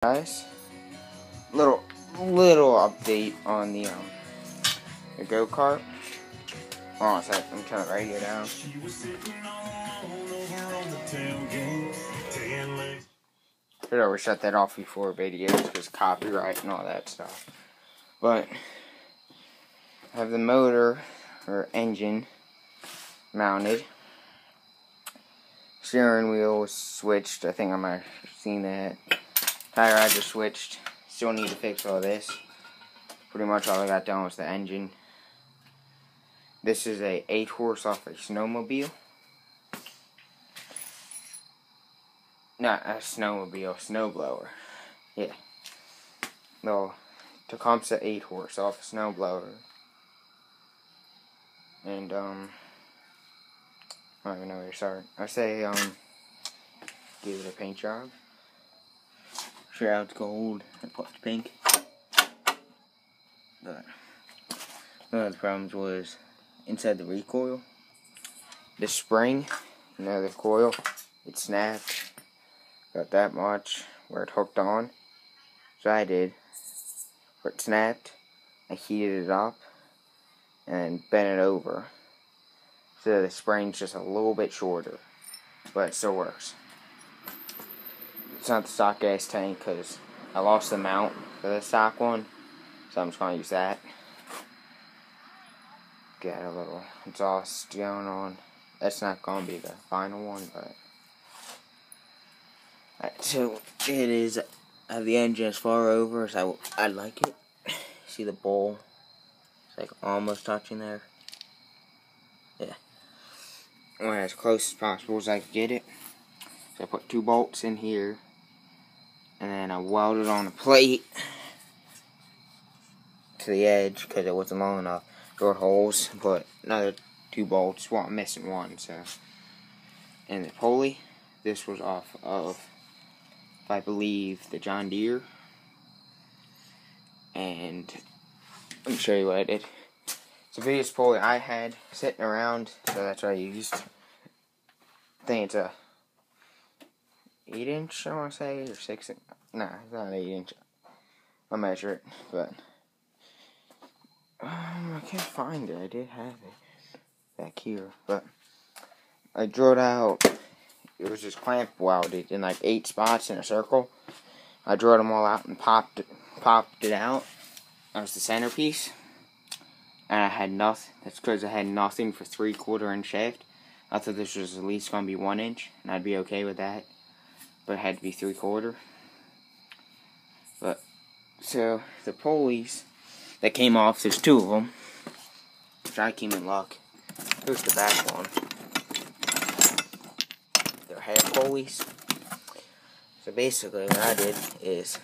Guys, little update on the go-kart. Hold on a sec, I'm turning the radio down. Should always shut that off before videos because copyright and all that stuff. But I have the motor or engine mounted. Steering wheel was switched. I think I might have seen that. Tire I just switched. Still need to fix all this. Pretty much all I got done was the engine. This is a 8-horse off a snowmobile. Not a snowmobile, snowblower. Yeah. No, Tecumseh 8-horse off a snowblower. And I don't even know where to start. I say give it a paint job. Shroud's gold and puffed pink. But one of the problems was inside the recoil. The spring, the coil, it snapped. Got that much where it hooked on. So I did. Where it snapped, I heated it up and bent it over. So the spring's just a little bit shorter, but it still works. It's not the stock gas tank because I lost the mount for the stock one, so I'm just going to use that. Get a little exhaust going on. That's not going to be the final one, but alright, so it is. I have the engine as far over as I'd like it. See the bowl? It's like almost touching there. Yeah. I went as close as possible as I could get it. So I put 2 bolts in here. And then I welded on a plate to the edge because it wasn't long enough. Drilled holes, put another 2 bolts. Well, I'm missing one, so. And the pulley, this was off of, I believe, the John Deere. And let me show you what I did. It's the biggest pulley I had sitting around, so that's what I used. I think it's a 8-inch, I want to say, or 6 inch. Nah, it's not an 8-inch. I'll measure it, but I can't find it. I did have it back here, but I drilled out. It was just clamp welded in like 8 spots in a circle. I drilled them all out and popped it out. That was the centerpiece, and I had nothing. That's because I had nothing for 3/4 inch shaft. I thought this was at least gonna be 1 inch, and I'd be okay with that. But it had to be 3/4. But so the pulleys that came off, there's 2 of them, which I came in luck. Here's the back one. They're half pulleys. So basically, what I did is,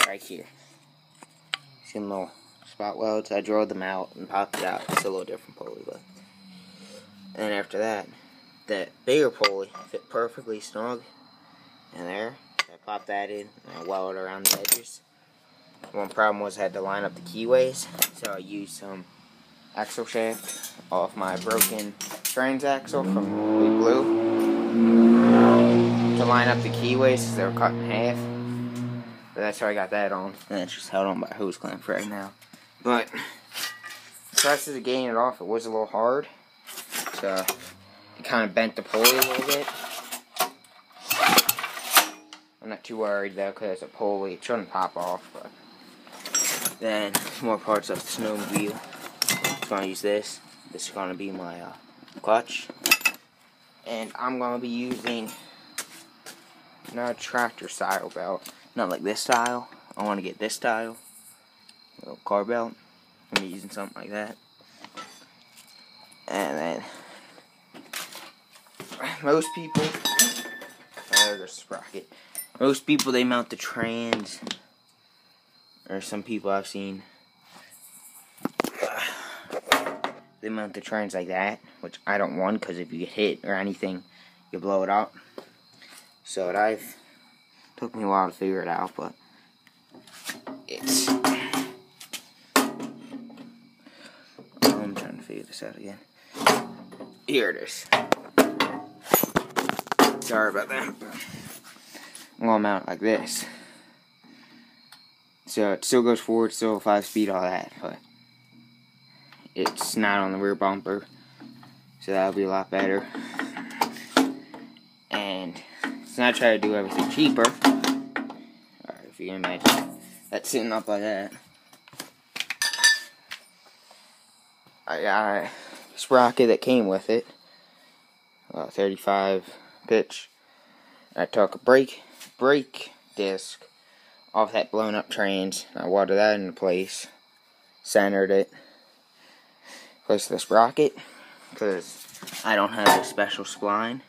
right here. See them little spot welds? I drilled them out and popped it out. It's a little different pulley, but. And after that, that bigger pulley fit perfectly snug in there. I popped that in and I welded around the edges. One problem was I had to line up the keyways, so I used some axle shaft off my broken transaxle from Big Blue to line up the keyways because they were cut in half. But that's how I got that on, and it's just held on by a hose clamp right now. But the process of getting it off, it was a little hard, so it kind of bent the pulley a little bit. I'm not too worried though, because it's a pulley. It shouldn't pop off. But then more parts of the snowmobile. I'm going to use this. This is going to be my clutch, and I'm going to be using not a tractor style belt, not like this style. I want to get this style, a little car belt. I'm going to be using something like that, and then most people, there's a sprocket. Most people, they mount the trans, or some people I've seen, they mount the trans like that, which I don't want, because if you get hit or anything, you blow it up. So took me a while to figure it out, but it's, I'm trying to figure this out again. Here it is. Sorry about that. I'm going to mount it like this. So it still goes forward, still 5-speed, all that, but it's not on the rear bumper, so that'll be a lot better. And so I try to do everything cheaper. Alright, if you can imagine that sitting up like that. I got a sprocket that came with it, 35 pitch. I took a brake disc off that blown up trans. I welded that into place, centered it, placed the sprocket because I don't have a special spline.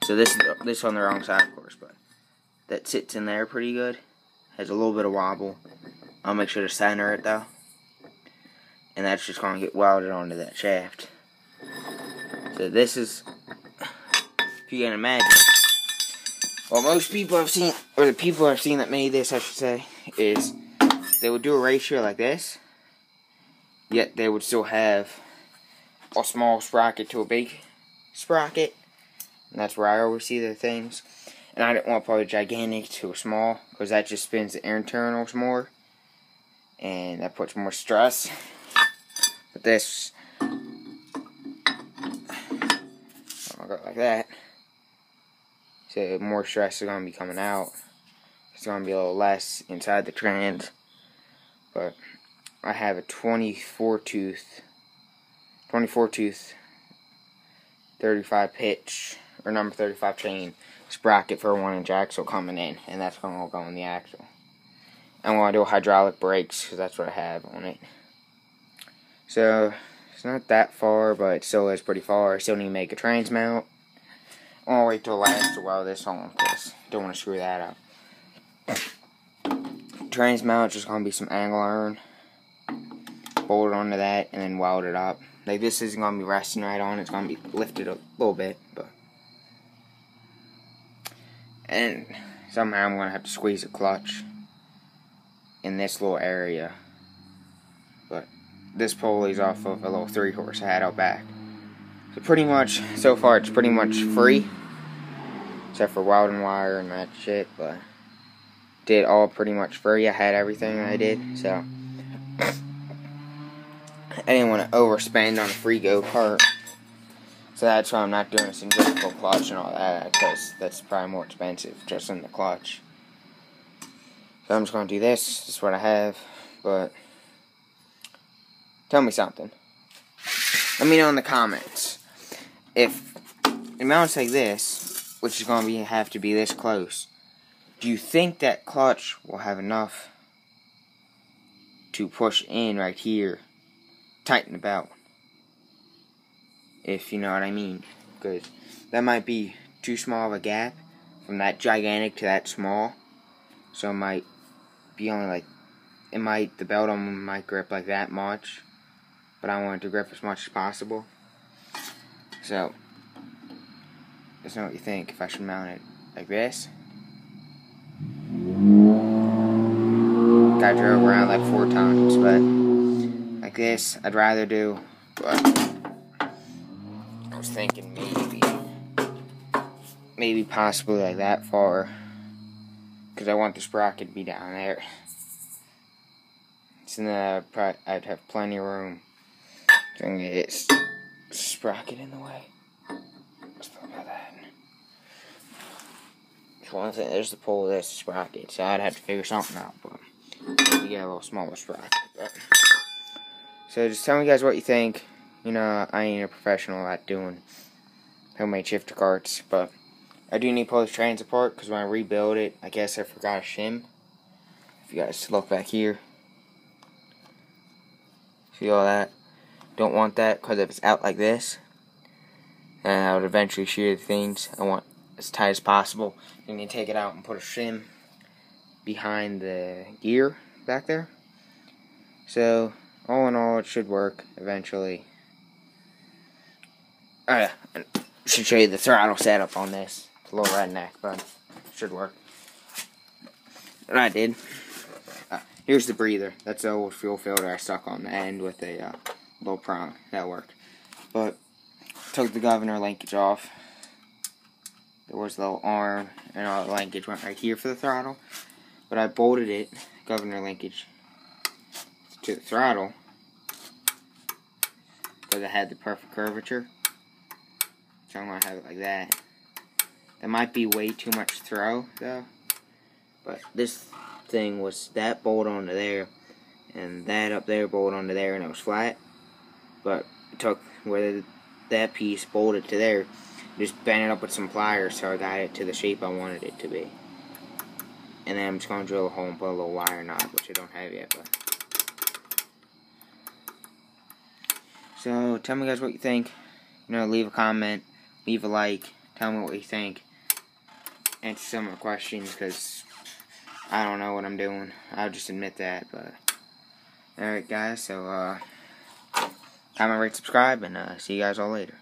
So this on the wrong side, of course, but that sits in there pretty good. Has a little bit of wobble. I'll make sure to center it though, and that's just gonna get welded onto that shaft. So this is, if you can imagine, what most people have seen, or the people I've seen that made this, I should say, is they would do a ratio like this, yet they would still have a small sprocket to a big sprocket, and that's where I always see their things. And I didn't want to put a gigantic to a small, because that just spins the internals more, and that puts more stress. But this, I'll go like that. So more stress is going to be coming out. It's going to be a little less inside the trans. But I have a 24 tooth 35 pitch, or number 35 chain sprocket for a 1-inch axle coming in. And that's going to go in the axle. I'm going to do hydraulic brakes, because that's what I have on it. So it's not that far, but it still is pretty far. I still need to make a trans mount. I'll wait till it lasts to weld this on, because I don't want to screw that up. Trans mount is just going to be some angle iron. Bolt it onto that, and then weld it up. Like, this isn't going to be resting right on. It's going to be lifted a little bit, but. And somehow I'm going to have to squeeze a clutch in this little area. But this pulley's off of a little 3-horse I had out back. So pretty much, so far it's pretty much free, except for welding wire and that shit, but did all pretty much free. I had everything I did, so I didn't want to overspend on a free go-kart, so that's why I'm not doing a centrifugal clutch and all that, because that's probably more expensive, just in the clutch. So I'm just going to do this. This is what I have, but tell me something. Let me know in the comments. If it mounts like this, which is going to have to be this close, do you think that clutch will have enough to push in right here, tighten the belt? If you know what I mean. Because that might be too small of a gap from that gigantic to that small. So it might be only like, the belt on might grip like that much. But I want it to grip as much as possible. So, just know what you think. If I should mount it like this. I drove around like 4 times, but like this, I'd rather do. But I was thinking maybe possibly like that far, because I want the sprocket to be down there. So then I'd have plenty of room. So I'm going to get sprocket in the way. Let's talk about that. So one thing, there's the pull of this sprocket, so I'd have to figure something out, but maybe get a little smaller sprocket. But. So just tell me guys what you think. You know, I ain't a professional at doing homemade shifter karts, but I do need to pull this trans apart, because when I rebuild it, I guess I forgot a shim. If you guys look back here. See all that? Don't want that, because if it's out like this, then I would eventually shear the things. I want as tight as possible. Then you take it out and put a shim behind the gear back there. So, all in all, it should work eventually. I should show you the throttle setup on this. It's a little redneck, but it should work. And I did. Here's the breather. That's the old fuel filter I stuck on the end with a little prong. That worked. But took the governor linkage off. There was the little arm and all the linkage went right here for the throttle. But I bolted it, governor linkage, to the throttle because I had the perfect curvature. So I'm going to have it like that. That might be way too much throw, though. But this thing was that bolt onto there, and that up there bolt onto there, and it was flat. But it took where that piece bolted to there, just bent it up with some pliers so I got it to the shape I wanted it to be. And then I'm just going to drill a hole and put a little wire knot, which I don't have yet. But so tell me guys what you think. Leave a comment, leave a like, tell me what you think. Answer some of the questions, because I don't know what I'm doing. I'll just admit that. But alright guys, so comment, rate, subscribe, and see you guys all later.